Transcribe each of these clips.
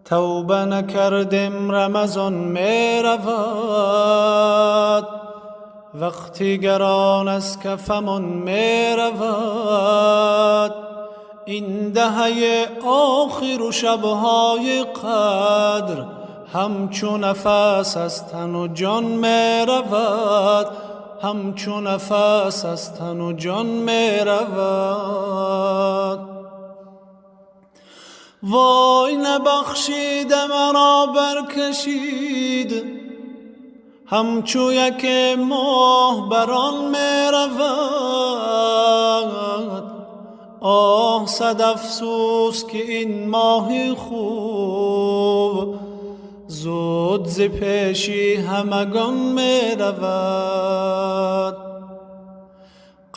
توبه نکردیم رمضان می رود، وقتی گران از کفمون می رود. این دهه آخر و شبهای قدر همچون نفس از تن و جان می رود، همچون نفس از تن و جان می رود. وای نبخشید مرا برکشید، همچو یک ماه بران می رود. آه صد افسوس که این ماه خوب زود ز پیشی همگان می رود.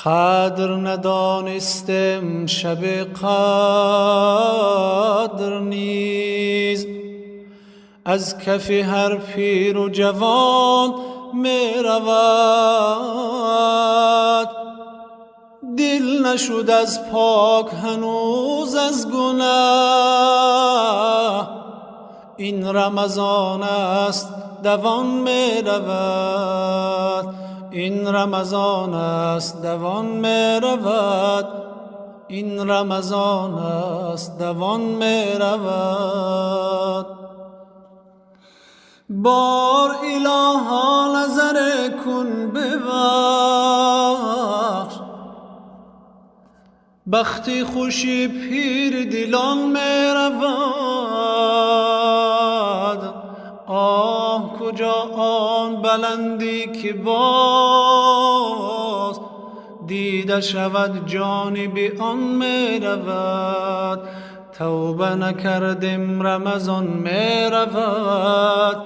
قدر ندانستم شب قدر نیز، از کف هر پیر و جوان می رود. دل نشد از پاک هنوز از گناه، این رمضان است دوان می رود. این رمضان است دوان می رود. این رمضان است دوان می رود. بار الها نظر کن ببخش، بختی خوشی پیر دلان می رود. آه کجا آن بلندی که باز دیده شود جانب آن می رود. توبه نکردیم رمضان می رود،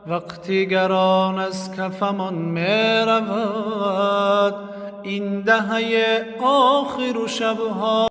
وقتی گران از کفمان می رود. این دهه آخر و شبها